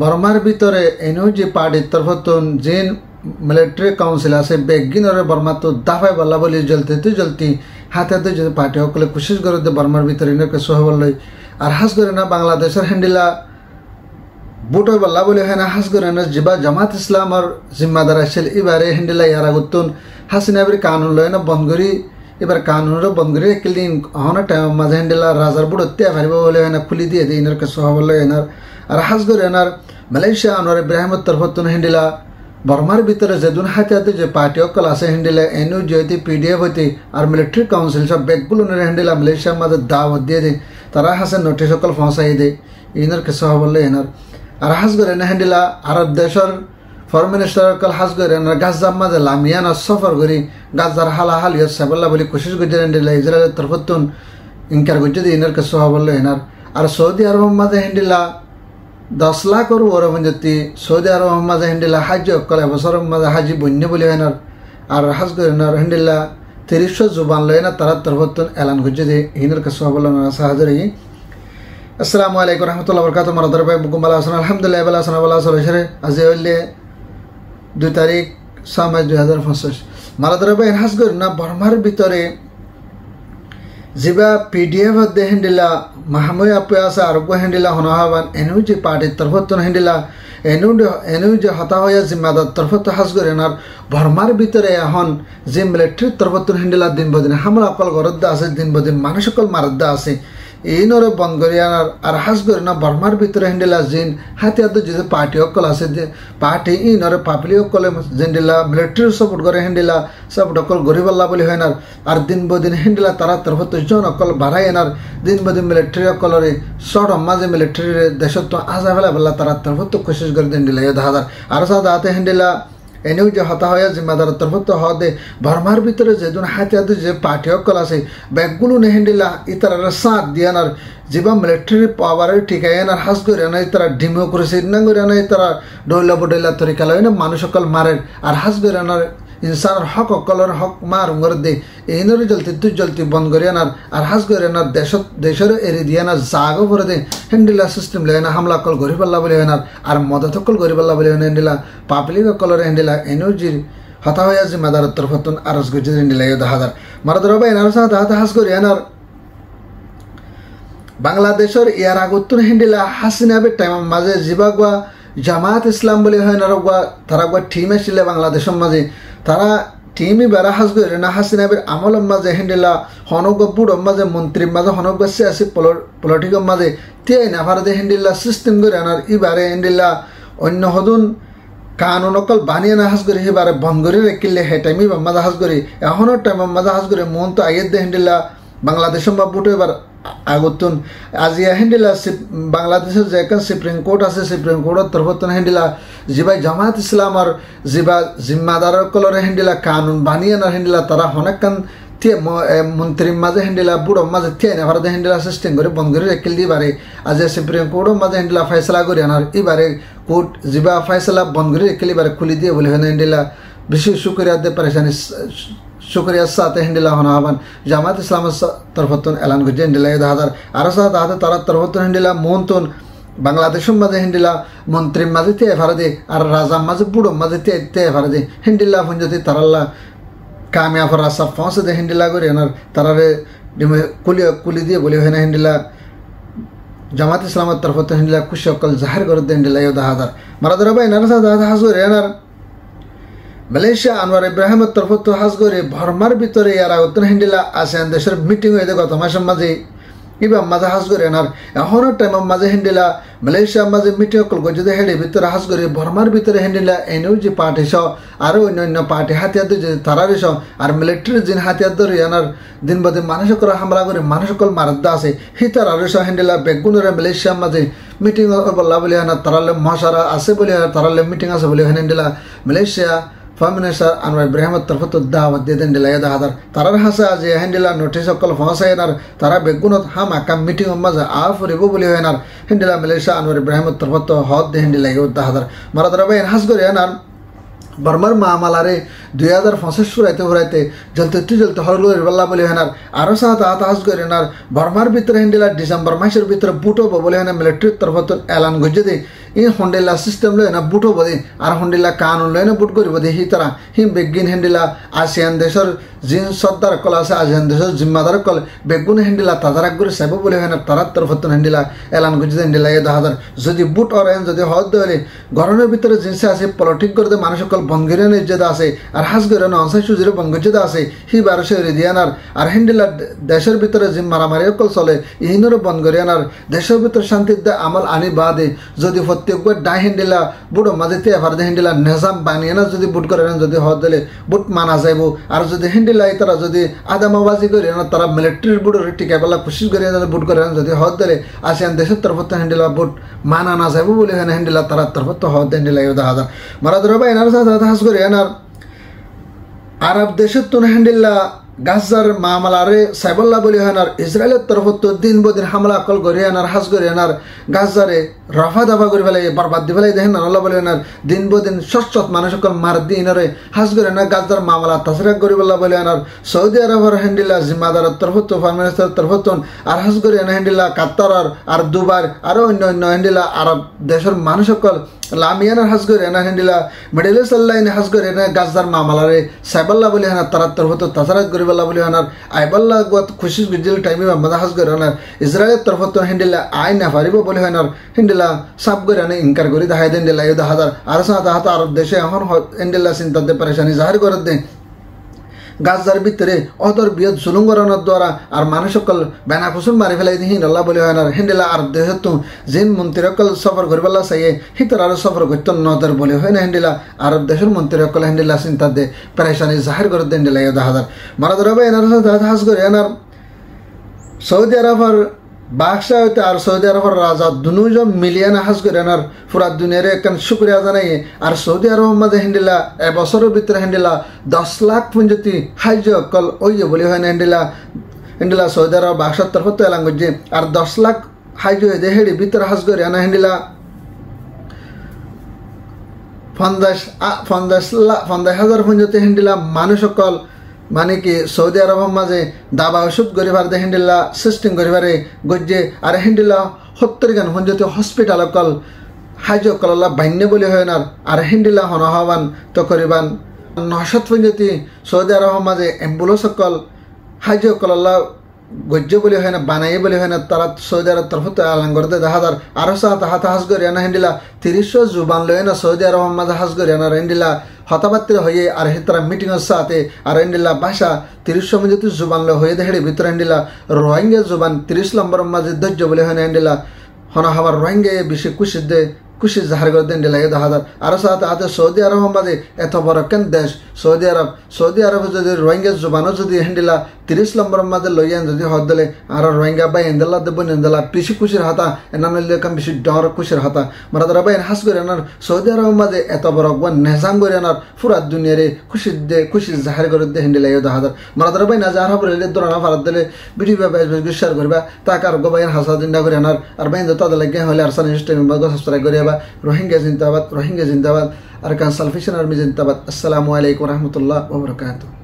বর্মার ভিতরে এনেও যে পার্টির তরফতুন যেন মিলিটারি কাউন্সিল আছে বেগিনরে বর্মা তো দাফাই বলা বলি জলতি হাতে যে পার্টি সকলে কোশিশ করে দে বর্মার ভিতরে এনেকে সহবল আর হাস করে না বাংলাদেশের হ্যান্ডিলা বুট বল্লা বলে হয় না হাস করে না যা জামাত ইসলামর জিম্মাদার আসছিল এবারে হ্যান্ডিলা ইয়ার আগুন হাসিনা এবার কানুন লয় না বন্ধ করি এবার কানুনের বন্ধ করে একদিন হন টাইম মাঝে হ্যান্ডিলা রাজার বুট তে পারিব বলে হয় না খুলি দিয়ে দেয় এনার সহবল এনার আর হাস করে এনার মালয়েশিয়া আনোয়ার ইব্রাহিমের তরফতুন হ্যান্ডিলা বর্মার ভিতরে যেদিন হাতে যে পার্টি অকল আছে হ্যান্ডিলা এনইউ যেহেতু পিডিএফ হইতে আর মিলিটারি কাউন্সিল সব ব্যাগগুলো হ্যান্ডিলা মালয়েশিয়ার মাঝে দাওয়াত দিয়ে দেয় তারা হাসে নোটিশ অকল পৌঁছাই দেয় ইনার কিছু বললে এনার আর হাস করে না হ্যান্ডিলা আরব দেশের ফরেন মিনিস্টার অকল হাস করে না গাজার মাঝে লামিয়ানা সফর করি গাজার হালাহাল ইয়ে সাবল্লা বলে কোশিশ করছে হ্যান্ডিলা ইসরায়েলের তরফতুন ইনকার করছে ইনার কিছু বললে এনার আর সৌদি আরব মাঝে হ্যান্ডিলা 10 লাখ ওরকম যদি সৌদি আরব মাঝে হ্যান্ডিলা হাজি অকল এবছর মাঝে হাজি বন্য বলে হয় আর হাজ করে হ্যান্ডিলা 300 জুবান লয় না তারা তরফতুন এলান করছে যে হিনের কাছে বলল সাহায্য রেখে আসসালামু আলাইকুম রহমতুল্লাহ বরকাত মারাদর ভাই মুকুম্বালা হাসান আলহামদুলিল্লাহ বালা হাসান বালা সরে আজ হইলে 2 তারিখ 6 মার্চ 2025 মারাদর ভাই হাজ করে না বর্মার ভিতরে যেবা পিডিএফ দে হ্যান্ডিলা মাহমুদ আপে আছে আর হ্যান্ডিলা হনহাবান এনইউ যে পার্টির তরফতুন হ্যান্ডিলা এনইউ যে হতা হয়ে জিম্মাদার তরফত হাজ করে আর বর্মার ভিতরে এখন যে মিলিটারির তরফতুন হ্যান্ডিলা দিন বদিন হামলা অকল গরদ্দা আছে দিন বদিন মানুষ সকল মারদ্দা আছে এইনরে বন্ধ করে আর হাস করে না বর্মার ভিতরে হ্যান্ডিলা জিন হাতে যে পার্টি অকল আছে পার্টি ইনরে পাপলি অকলে যেন্ডিলা মিলিটারি সাপোর্ট করে হ্যান্ডিলা সাপোর্ট অকল গরিবাল্লা বলি হয় আর দিন বদিন হ্যান্ডিলা তারা তরফত জন অকল বাড়াই এনার দিন বদিন মিলিটারি অকলরে শর্ট মাঝে মিলিটারি দেশত আজা ফেলা বললা তারা তরফত কোশিশ করে দিন্ডিলা হাজার আর সাথে হাতে হ্যান্ডিলা এনেও যে হতা হয়ে জিম্মাদার তরফত হদে বর্মার ভিতরে যেদিন হাতে যে পার্টি অকল আছে ব্যাগগুলো হ্যান্ডিলা ইতারা সাথ দিয়ানার যেবা মিলিটারি পাওয়ারের ঠিকায়নার হাস করে না তারা ডিমো করেছে না করে না তারা ডইলা বডইলা তরিকা লয় না মানুষ সকল মারেন আর হাস করে আনার ইনসানের হক অকলের হক মার করে দে এইনরে জলতি বন্ধ করে আনার আর হাস করে আনার দেশের এরি দিয়ে আনার জাগও করে দে হ্যান্ডিলা সিস্টেম লয় না হামলা অকল গরিবাল্লা বলে হয় আর মদত অকল গরিবাল্লা বলে হয় হ্যান্ডিলা পাবলিক অকলের হ্যান্ডিলা এনার্জির হতা হয়ে আছে মাদার তরফতুন আরজ গজে হ্যান্ডিলা 10,000 মারা ধরবা এনার সাথে হাস করে আনার বাংলাদেশের ইয়ার আগুন হ্যান্ডিলা হাসিনাবের টাইম মাঝে জিবাগুয়া জামাত ইসলাম বলে হয় না তারা টিম আসলে বাংলাদেশের মাঝে তারা টিমই বেড়া হাস করে না হাসিনাবের আমলের মাঝে হ্যান্ডিলা হনক বুড়োর মাঝে মন্ত্রীর মাঝে হনক বাসে আছে পলিটিকের মাঝে তিয়াই না ভারতে হ্যান্ডিলা সিস্টেম করে আনার এবারে হ্যান্ডিলা অন্য হদুন কানুন অকল বানিয়ে না হাস করে এবারে বন্ধ করে রেখিলে হে টাইমই মাঝে হাস করে এখনের টাইম মাঝে হাস করে মন তো আগের দে হ্যান্ডিলা বাংলাদেশের বা বুটো এবার আগুন আজিয়া হ্যান্ডিলা বাংলাদেশের যে এখন সুপ্রিম কোর্ট আছে সুপ্রিম কোর্টের তরফতুন হ্যান্ডিলা যেবা জামাত ইসলাম আর যেবা জিম্মাদার কলরে হ্যান্ডিলা কানুন বানিয়ে না হ্যান্ডিলা তারা অনেকক্ষণ tie মন্ত্রীর মাঝে হ্যান্ডিলা বুড়ো মাঝে tie না ভারতে হ্যান্ডিলা সিস্টেম করে বন্ধ করে রেখে দিয়ে পারে আজ সুপ্রিম কোর্টের মাঝে হ্যান্ডিলা ফয়সলা করে আনার এবারে কোর্ট যেবা ফয়সলা বন্ধ করে রেখে এবারে খুলি দিয়ে বলে হ্যান্ডিলা বেশি শুক্রিয়া দে পারেশানি শুক্রিয়ার সাথে হ্যান্ডিলা হনহাবান জামাত ইসলামের তরফতুন এলান করছে হ্যান্ডিলা 10,000 আর সাথে হাতে তারা তরফতুন হ্যান্ডিলা মন্তন বাংলাদেশের মাঝে হ্যান্ডিলা মন্ত্রীর মাঝে তে ফারে দে আর রাজার মাঝে বুড়ো মাঝে তে ফারে দে হ্যান্ডিলা ফঞ্জতি তারাল্লা কামিয়াব রাস্তা পৌঁছে দে হ্যান্ডিলা করে এনার তারারে কুলি দিয়ে বলে হয় না হ্যান্ডিলা জামাত ইসলামের তরফতুন হ্যান্ডিলা খুশি অকল জাহির করে দে হ্যান্ডিলা 10,000 মারা ধরা ভাই এনার সাথে হাস করে এনার মালয়েশিয়া আনোয়ার ইব্রাহিমের তরফত হাজ করে বর্মার ভিতরে ইয়ারা উত্তর হ্যান্ডিলা আসেন দেশের মিটিং হয়ে গত মাসের মাঝে ইবা মাঝে হাজ করে এনার এখনের টাইমের মাঝে হ্যান্ডিলা মালয়েশিয়ার মাঝে মিটিং অকল গজে হেডে ভিতরে হাজ করে বর্মার ভিতরে হ্যান্ডিলা এনেও যে পার্টি সহ আরও অন্য পার্টি হাতিয়ার যে তারারই সহ আর মিলিটারি যিনি হাতিয়ার ধরে এনার দিন বাদে মানুষ সকল হামলা করে মানুষ সকল মারদ্দা আছে সেই তারারই সহ হ্যান্ডিলা বেগুনের মালয়েশিয়ার মাঝে মিটিং বললা বলে এনার তারালে মহাসারা আছে বলে তারালে মিটিং আছে বলে হ্যান্ডিলা মালয়েশিয়া ফরেন মিনিস্টার আনোয়ার ইব্রাহিমের তরফত দাওয়াত দিয়ে দেন 10,000 তারার হাসা যে হ্যান্ডিলা নোটিস অকল পৌঁছায়নার তারা বেগুনত হাম আকাম মিটিং মাঝে ফুরিব বলি হয়নার হ্যান্ডিলা মালয়েশিয়া আনোয়ার ইব্রাহিমের তরফত হদ দিয়ে হ্যান্ডিলা 10,000 মারা ধরা ভাই হাস করে এনার বর্মার মামালারে 2025 ফুরাইতে জ্বলতে হরলো ইরবাল্লা বলে হেনার আরো সাথে হাস করে এনার বর্মার ভিতরে হ্যান্ডিলা ডিসেম্বর মাসের ভিতরে বুটো বলে হেনা মিলিটারির তরফত এলান গজে দে ই হন্ডেলা সিস্টেম লয় না বুট হব দে আর হন্ডেলা কানুন লয় না বুট করিব দে হি তারা হি বেগিন হেন্ডিলা আসিয়ান দেশের জিন সর্দার কল আছে আসিয়ান দেশের জিম্মাদার কল বেগুন হেন্ডিলা তাজারাক করে সাইব বলে হয় না তারার তরফতন হেন্ডিলা এলান করছে হেন্ডিলা এ 10,000 যদি বুট অরেন যদি হদ হলে ঘরের ভিতরে জিনিস আছে পলিটিক করতে মানুষ সকল বনগিরে নির্যাত আছে আর হাস করে অনসাই সুজিরে বনগজ্জাত আছে হি 1200 দিয়ানার আর হেন্ডিলা দেশের ভিতরে যে মারামারি সকল চলে ইহিনরও বন করে আনার দেশের ভিতরে শান্তিতে আমল আনি বাদে যদি প্রত্যেকবার ডাই হেন্ডিলা বুড়ো মাঝে তে এফার হেন্ডিলা নেজাম বানিয়ে না যদি বুট করে যদি হদ দিলে বুট মানা যাইব আর যদি হেন্ডিলা তারা যদি আদামাবাজি করে না তারা মিলিটারির বুড়ো টিকা পেলা কোশিশ করে বুট করে যদি হদ দিলে আসিয়ান দেশের তরফত হেন্ডিলা বুট মানা না যাইব বলে হেন্ডিলা তারা তরফত হদ হেন্ডিলা 10,000 মারা ধরবা এনার সাথে হাস করে এনার আরব দেশের তো হেন্ডিলা গাজার মামলারে সাইবল্লা বলি হানার ইসরায়েলের তরফত দিন বদিন হামলা কল করে আনার হাস করে আনার গাজারে রফা দফা করে ফেলে বরবাদ দি ফেলাই দেখেন আল্লাহ বলে আনার দিন বদিন সচ্চত মানুষ সকল মার দিনরে হাস করে আনার গাজার মামলা তাসরাক করে বলে আনার সৌদি আরবের হেন্ডিলা জিম্মাদারের তরফত ফার্ম মিনিস্টার তরফত আর হাস করে আনার হেন্ডিলা কাতার আর দুবার আরো অন্য অন্য হেন্ডিলা আরব দেশের মানুষ সকল লামিয়ানার হাস করে আনার হেন্ডিলা মিডল ইস্ট আল্লাহ হাস করে আনার গাজার মামলারে সাইবল্লা বলে আনার তারার তরফত তাসরাক করে বলা বলি আনার আইবাল্লা গত খুশি গিজল টাইমে মাদা হাস করে আনার ইসরায়েলের তরফত হেন্ডিলা আই না পারিব বলে আনার হেন্ডিলা সাব করে আনে ইনকার করে দেখাই দেন দিলা 10,000 আর সাথে হাত আরব দেশে এখন হেন্ডিলা চিন্তাতে পরেশানি জাহির করে দেন গাজার ভিতরে অদর বিয়ত জুলুম করানোর দ্বারা আর মানুষ সকল বেনা কুসুম মারি ফেলাই দিহি আল্লাহ বলে হয় না হেন্ডিলা আর দেশ তো যেন মন্ত্রী সকল সফর করিবাল্লা চাইয়ে হিতর আর সফর করতে নদর বলে হয় না হেন্ডিলা আরব দেশের মন্ত্রী সকল হেন্ডিলা চিন্তা দে পরেশানি জাহির করে দেন দিলা 10,000 মারা ধরবে এনার সাথে হাস করে এনার সৌদি আরবের বাদশাহ হইতে আর সৌদি আরবের রাজা দুজন মিলিয়ান হাজ করে আনার পুরা দুনিয়ারে একখান শুক্রিয়া জানাই আর সৌদি আরবের মাঝে হেন্ডিলা এবছরের ভিতরে হেন্ডিলা 10 লাখ পুঞ্জতি হাজ কল ওই বলি হয় না হেন্ডিলা সৌদি আরব বাদশার তরফ এলান করছে আর 10 লাখ হাজ হয়ে যায় হেডি ভিতরে হাজ করে আনা হেন্ডিলা 50,000 পুঞ্জতি হেন্ডিলা মানুষ সকল মানে কি সৌদি আরবের মাঝে দাবা ওষুধ গরিবার দে হেন্ডিলা সিস্টেম গরিবারে গজ্জে আর হেন্ডিলা 70 গান হঞ্জতি হসপিটাল কল হাজ কল্লা বান্য বলি হয় না আর হেন্ডিলা হনহবান তো করিবান 900 পঞ্জতি সৌদি আরবের মাঝে অ্যাম্বুলেন্স কল হাজ কল্লা গজ্জে বলি হয় না বানাই বলি হয় না তারা সৌদি আরব তরফত আলান করতে 10,000 আরো সাথে হাত হাস করে আনা হেন্ডিলা 300 জুবান লয় না সৌদি আরবের মাঝে হাস করে আনা হেন্ডিলা হতাবাত্রে হয়ে আর হেতরা মিটিংয়ের সাথে আর হেন্ডিলা ভাষা 300 মধ্যে জুবান লো হয়ে দেখে ভিতরে হেন্ডিলা রোহিঙ্গা জুবান 30 নম্বরের মাঝে ধৈর্য বলে হয় না হেন্ডিলা হনা হবার রোহিঙ্গা বেশি খুশি জাহার করে দেন দিলা 10,000 আরো সাথে হাতে সৌদি আরবের মাঝে এত বড় কেন দেশ সৌদি আরব যদি রোহিঙ্গা জুবানও যদি হেন্ডিলা 30 নম্বরের মাঝে লইয়ান যদি হদ দিলে আর রোহিঙ্গা বাই এন্দেলা দেব এন্দেলা বেশি খুশির হাতা এনানলে কাম বেশি ডর খুশির হাতা মারা ধরা বাই হাস করে আনার সৌদি আরবের মাঝে এত বড় গন নেজাম করে আনার পুরা দুনিয়ারে খুশি জাহার করে দে হেন্ডিলা 10,000 মারা ধরা বাই না জাহার করে দরানা ফারাত দিলে ভিডিও শেয়ার করবা তাকার গোবাইন হাসা দিনটা করে আনার আর বাইন যত লাগে হলে আর সাবস্ক্রাইব করিবা রোহিঙ্গা জিন্দাবাদ আর কান সালফেশন আর্মি জিন্দাবাদ। আসসালামু আলাইকুম ওয়া রাহমাতুল্লাহি ওয়া বারাকাতুহু।